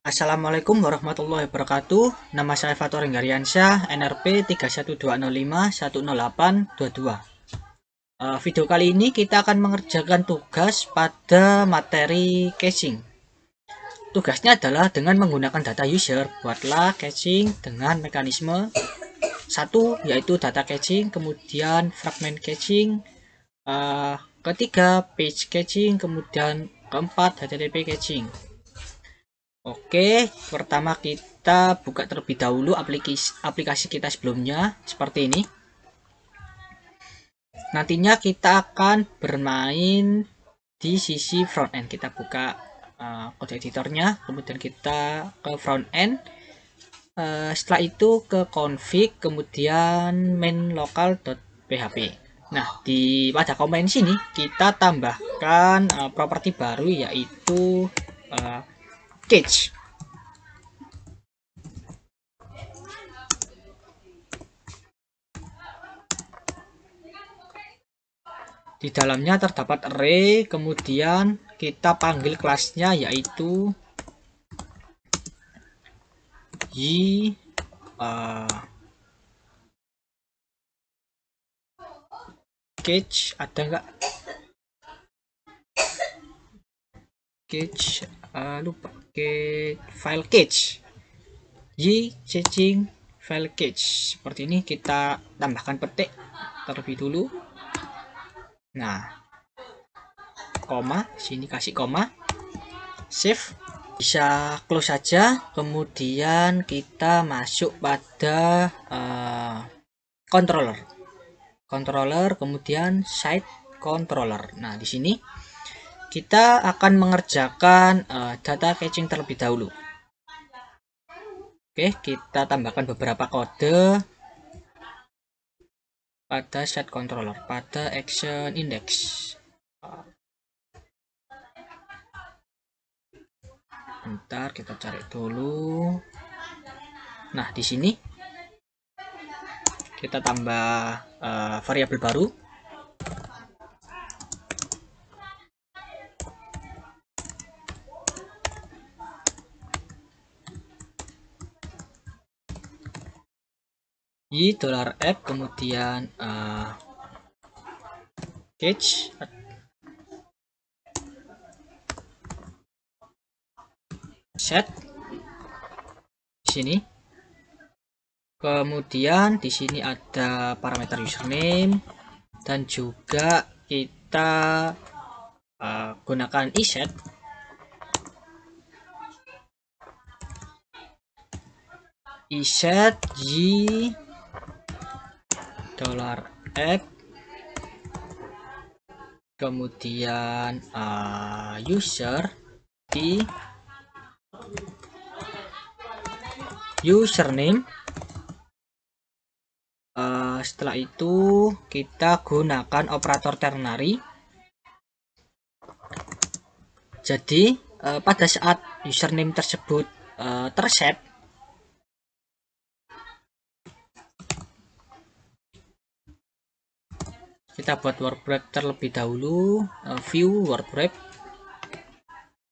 Assalamualaikum warahmatullahi wabarakatuh. Nama saya Fatur Enggariansyah, NRP 31205100822. Video kali ini kita akan mengerjakan tugas pada materi caching. Tugasnya adalah dengan menggunakan data user, buatlah caching dengan mekanisme satu, yaitu data caching, kemudian fragment caching, ketiga page caching, kemudian keempat HTTP caching. Oke, pertama kita buka terlebih dahulu aplikasi kita sebelumnya seperti ini. Nantinya kita akan bermain di sisi front end. Kita buka kode editornya, kemudian kita ke front end. Setelah itu ke config, kemudian main local.php. Nah, pada komen sini kita tambahkan properti baru, yaitu cache. Di dalamnya terdapat array, kemudian kita panggil kelasnya yaitu cache. Ada nggak cache? Lupa. File cache, caching file cache. Seperti ini, kita tambahkan petik terlebih dulu. Nah, koma, sini kasih koma, save. Bisa close saja, kemudian kita masuk pada controller, kemudian site controller. Nah, di sini kita akan mengerjakan data caching terlebih dahulu. Oke, kita tambahkan beberapa kode pada site controller, pada action index. Bentar, kita cari dulu. Nah, di sini kita tambah variabel baru. $app, kemudian cache, set di sini. Kemudian di sini ada parameter username dan juga kita gunakan iset. Iset $app, kemudian user di username. Setelah itu kita gunakan operator ternary. Jadi pada saat username tersebut terset, kita buat word wrap terlebih dahulu. View word wrap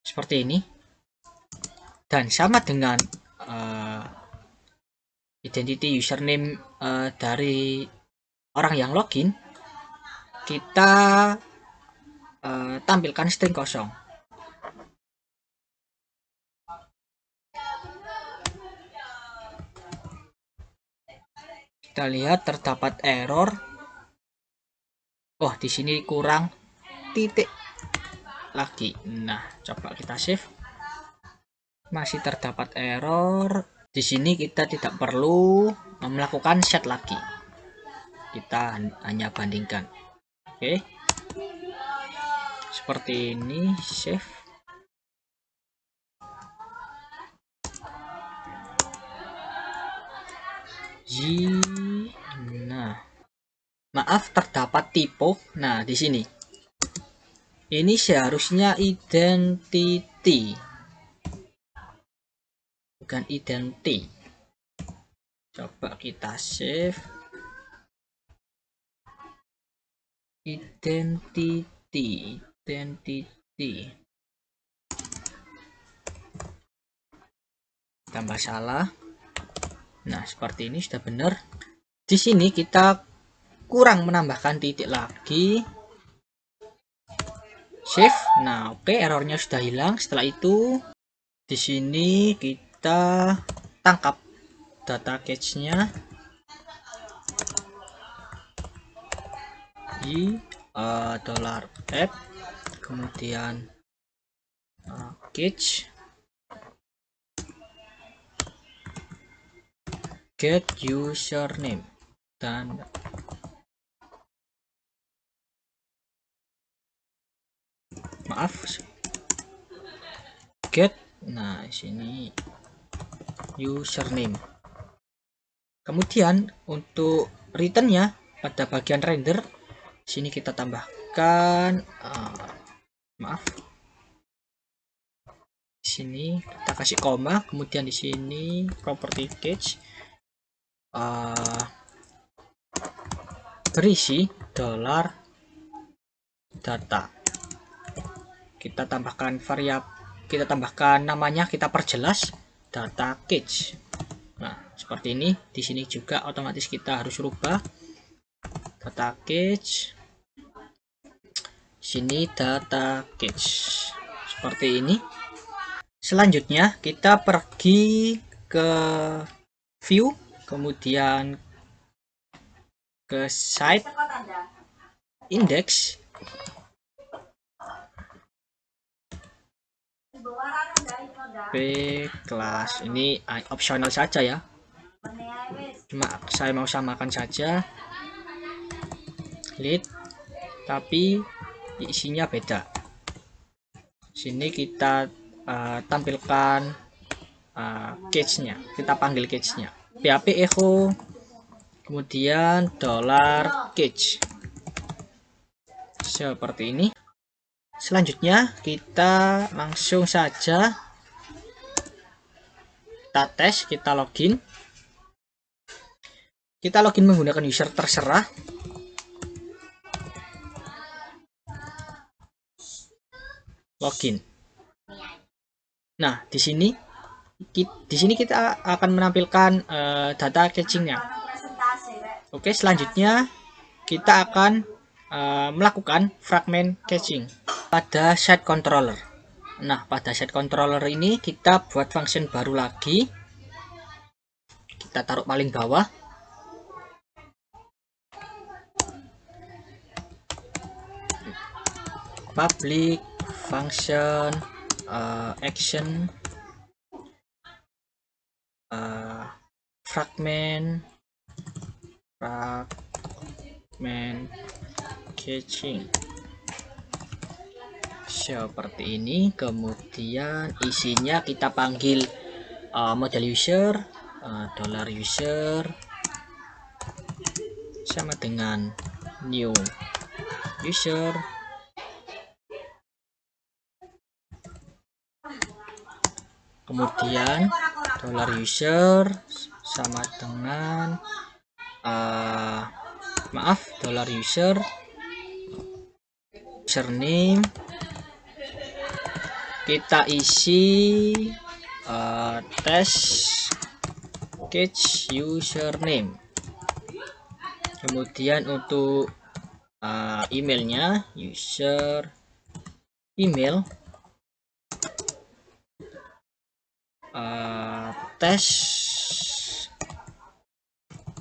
seperti ini, dan sama dengan identity username dari orang yang login, kita tampilkan string kosong. Kita lihat terdapat error. Oh, di sini kurang titik lagi. Nah, coba kita save. Masih terdapat error. Di sini kita tidak perlu melakukan set lagi. Kita hanya bandingkan. Oke. Seperti ini, save. Nah, maaf terdapat typo. Nah, di sini ini seharusnya identity, bukan identity. Coba kita save. Identity. tambah salah. Nah, seperti ini sudah benar. Di sini kita kurang menambahkan titik lagi. Save. Nah, oke, errornya sudah hilang. Setelah itu di sini kita tangkap data cache-nya di $app, kemudian cache get username dan get. Nah, sini username. Kemudian untuk returnnya pada bagian render, sini kita tambahkan di sini kita kasih koma, kemudian di sini property cache berisi $data. Kita tambahkan variabel, kita tambahkan namanya, kita perjelas data cache. Nah, seperti ini. Di sini juga otomatis kita harus rubah data cache. Sini data cache. Seperti ini. Selanjutnya kita pergi ke view, kemudian ke site index. Kelas ini opsional saja ya, cuma saya mau samakan saja lead, tapi isinya beda. Sini kita tampilkan cache-nya, kita panggil cache-nya php echo, kemudian $cache, seperti ini. Selanjutnya kita langsung saja kita tes, kita login. Kita login menggunakan user terserah. Login. Nah, di sini kita akan menampilkan data caching-nya. Oke, selanjutnya kita akan melakukan fragment caching pada set controller. Nah, pada set controller ini kita buat function baru lagi. Kita taruh paling bawah. Public function action fragment caching, seperti ini. Kemudian isinya kita panggil model user, $user sama dengan new user, kemudian $user sama dengan $user username. Kita isi test cache username. Kemudian untuk emailnya user email test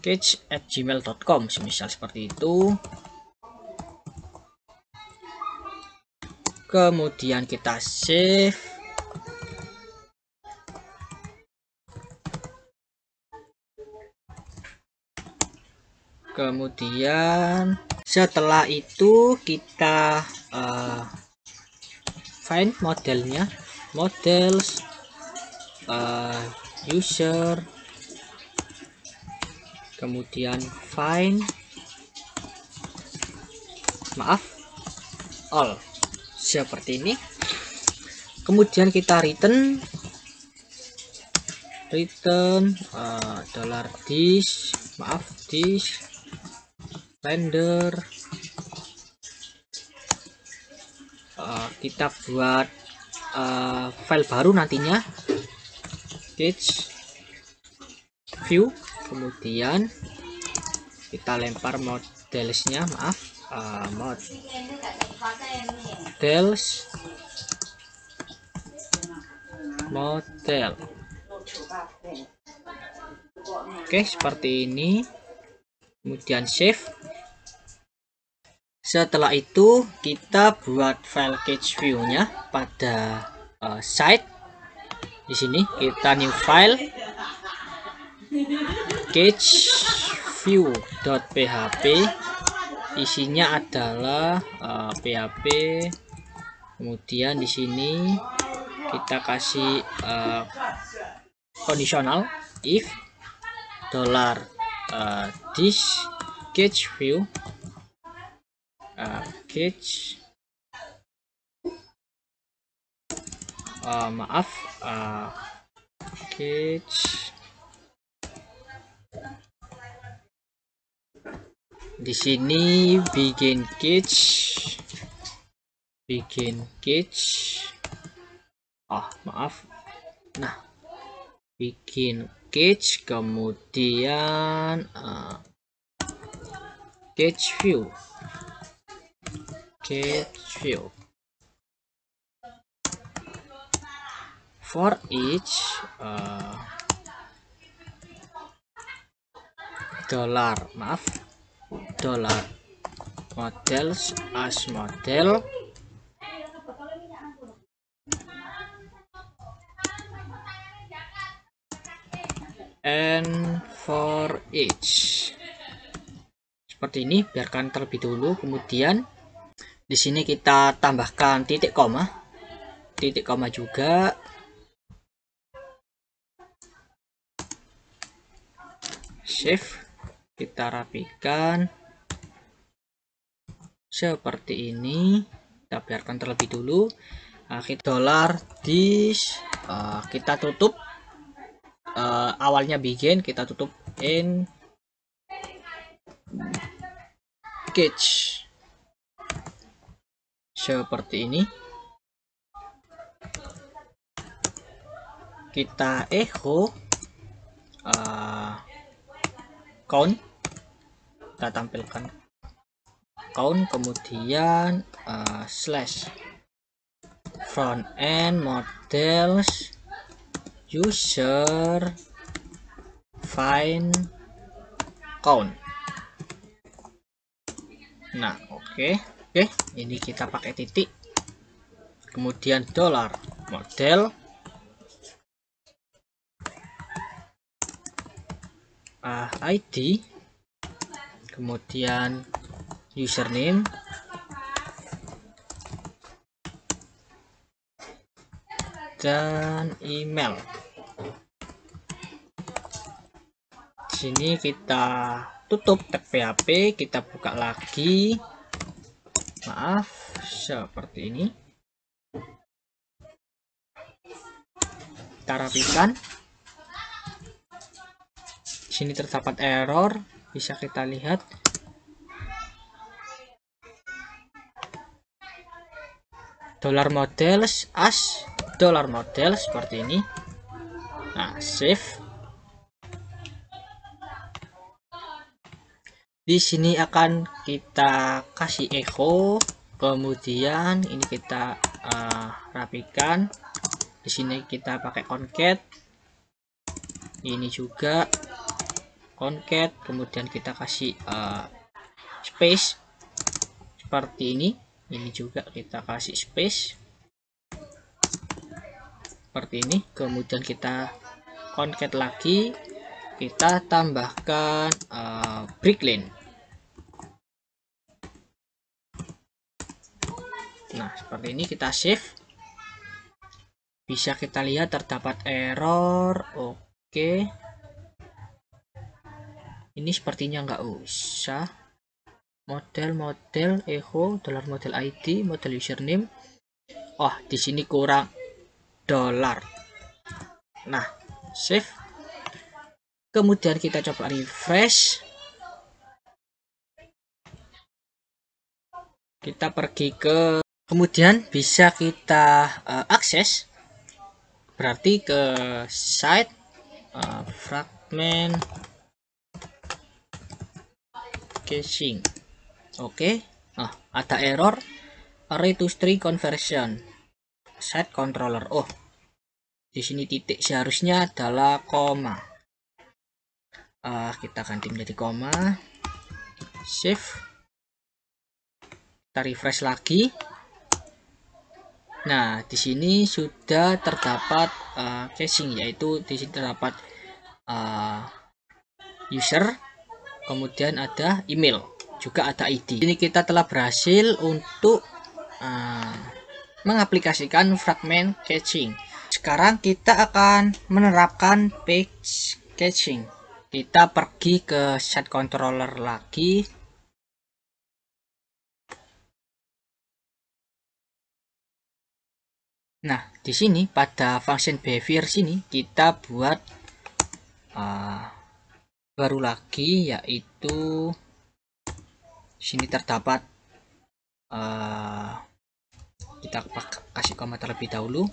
cache@gmail.com, semisal seperti itu. Kemudian kita save. Kemudian setelah itu kita find modelnya, models user, kemudian find all, seperti ini. Kemudian kita return $this render. Kita buat file baru nantinya, cache view, kemudian kita lempar modelsnya, model. Oke, seperti ini. Kemudian save. Setelah itu kita buat file sketch view-nya pada site. Di sini kita new file sketch view.php. Isinya adalah PHP. Kemudian di sini kita kasih conditional if $this sketch view sketch sketch di sini bikin sketch bikin sketch, kemudian sketch view for each models as model and for each. Seperti ini, biarkan terlebih dulu. Kemudian di sini kita tambahkan titik koma juga. Save, kita rapikan seperti ini. Kita biarkan terlebih dulu. Kita $this kita tutup. Awalnya begin, kita tutup in sketch seperti ini. Kita echo count, kita tampilkan count, kemudian slash front end models user find count. Nah, oke, ini kita pakai titik, kemudian $model ID, kemudian username, dan email. Di sini kita tutup tag PHP, kita buka lagi, seperti ini. Kita rapikan. Di sini terdapat error, bisa kita lihat. $models as $model seperti ini. Nah, save. Di sini akan kita kasih echo, kemudian ini kita rapikan. Di sini kita pakai concat, ini juga concat, kemudian kita kasih space seperti ini. Ini juga kita kasih space seperti ini, kemudian kita concat lagi, kita tambahkan breakline. Nah, seperti ini, kita save. Bisa kita lihat terdapat error. Oke, ini sepertinya nggak usah. Model echo $model ID, model username. Oh, di sini kurang $. Nah, save. Kemudian kita coba refresh. Kita pergi ke, kemudian bisa kita akses, berarti ke site fragment caching. Oke. Ada error array to string conversion set controller. Di sini titik seharusnya adalah koma. Kita ganti menjadi koma. Save. Kita refresh lagi. Nah, di sini sudah terdapat caching, yaitu di sini terdapat user, kemudian ada email, juga ada ID. Ini kita telah berhasil untuk mengaplikasikan fragment caching. Sekarang kita akan menerapkan page caching. Kita pergi ke set controller lagi. Nah, di sini pada function behavior sini kita buat baru lagi, yaitu sini terdapat kita kasih koma terlebih dahulu.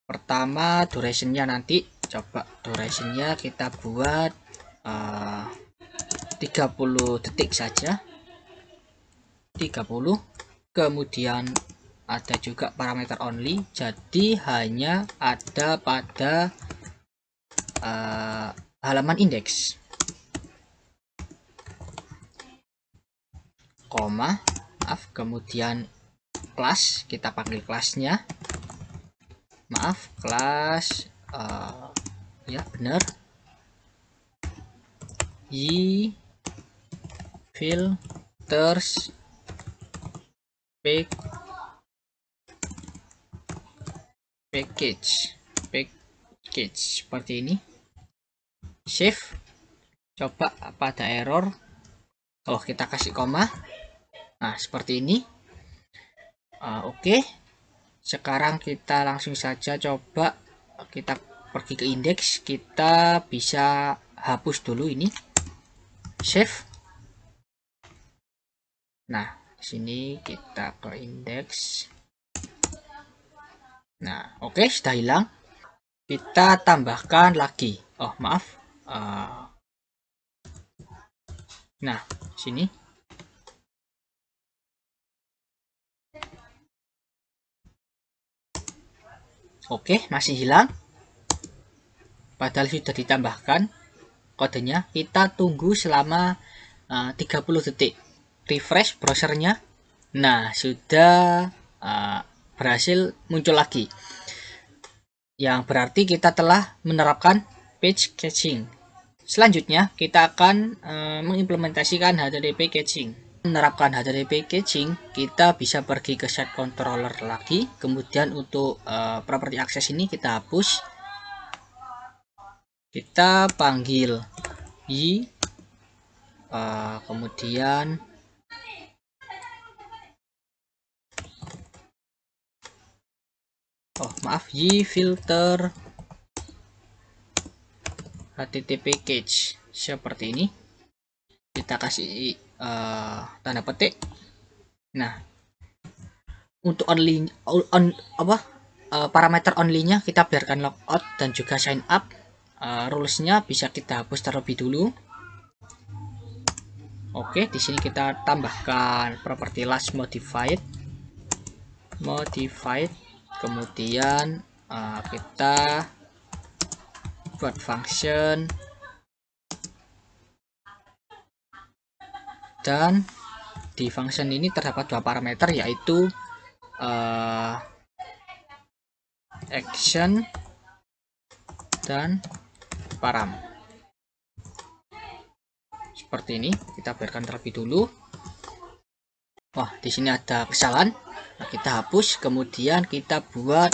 Pertama durationnya nanti coba durationnya kita buat 30 detik saja, 30. Kemudian ada juga parameter only, jadi hanya ada pada halaman indeks. Koma, maaf, kemudian kelas, kita panggil kelasnya, maaf, kelas ya benar, y filters package seperti ini. Save. Coba apa ada error. Kita kasih koma. Nah, seperti ini. Oke. Sekarang kita langsung saja coba kita pergi ke indeks. Kita bisa hapus dulu ini. Save. Nah, di sini kita ke indeks. Nah, oke, sudah hilang. Kita tambahkan lagi. Maaf. Nah, sini. Oke, masih hilang. Padahal sudah ditambahkan kodenya. Kita tunggu selama 30 detik. Refresh browsernya. Nah, sudah berhasil muncul lagi, yang berarti kita telah menerapkan page caching. Selanjutnya kita akan mengimplementasikan HTTP caching. Menerapkan HTTP caching, kita bisa pergi ke set controller lagi, kemudian untuk property access ini kita hapus, kita panggil y, kemudian y filter HTTP cache seperti ini. Kita kasih tanda petik. Nah, untuk parameter only-nya kita biarkan logout dan juga sign up. Rules-nya bisa kita hapus terlebih dulu. Oke, di sini kita tambahkan property last modified. Kemudian kita buat function, dan di function ini terdapat dua parameter, yaitu action dan param. Seperti ini, kita biarkan terlebih dulu. Di sini ada kesalahan. Nah, kita hapus, kemudian kita buat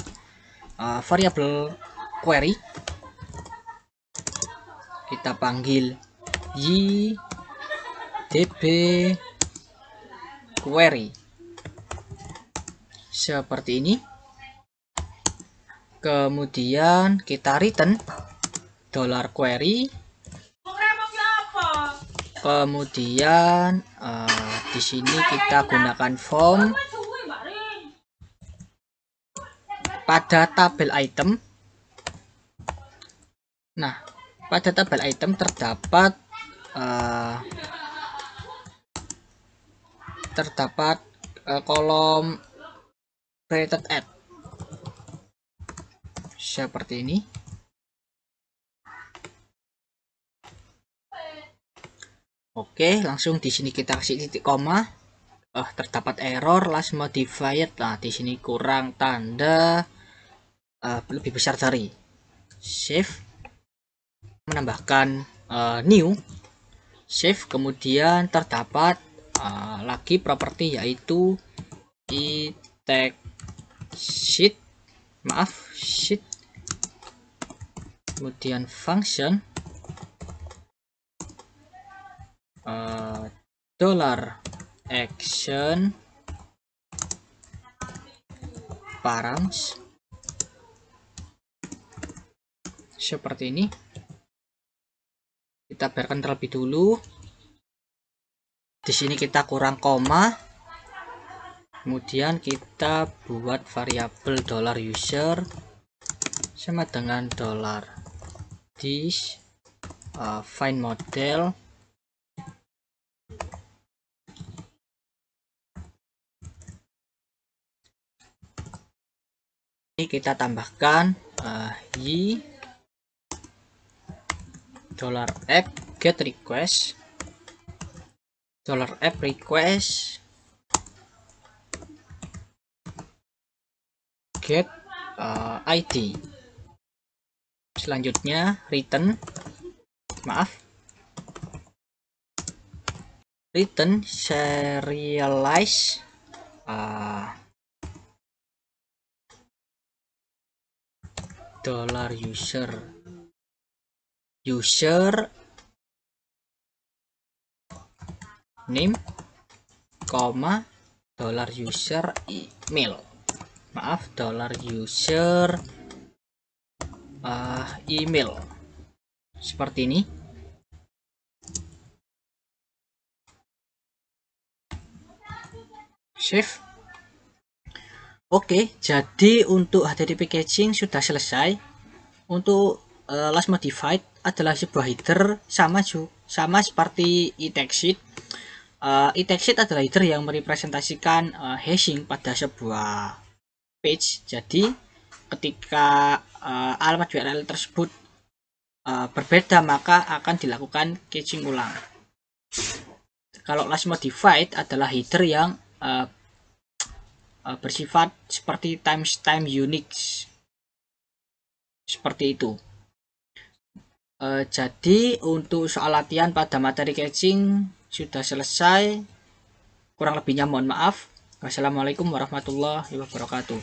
variabel query. Kita panggil y db query seperti ini. Kemudian kita return $query. Kemudian di sini kita gunakan form pada tabel item. Nah, pada tabel item terdapat kolom created at seperti ini. Oke, langsung di sini kita kasih titik koma. Terdapat error last modified. Nah, di sini kurang tanda lebih besar dari. Save, menambahkan new. Save, kemudian terdapat lagi properti yaitu sheet, sheet, kemudian function $action params seperti ini. Kita biarkan terlebih dulu. Di sini kita kurang koma, kemudian kita buat variabel $user sama dengan $this find model. Ini kita tambahkan y $app get request $app request get ID. Selanjutnya return serialize user name, $user email. $user email seperti ini. Save. Oke, jadi untuk HTTP caching sudah selesai. Untuk last modified adalah sebuah header sama seperti itexit. Itexit adalah header yang merepresentasikan hashing pada sebuah page. Jadi ketika alamat URL tersebut berbeda, maka akan dilakukan caching ulang. Kalau last modified adalah header yang bersifat seperti timestamp Unix seperti itu. Jadi untuk soal latihan pada materi caching sudah selesai. Kurang lebihnya mohon maaf. Wassalamualaikum warahmatullahi wabarakatuh.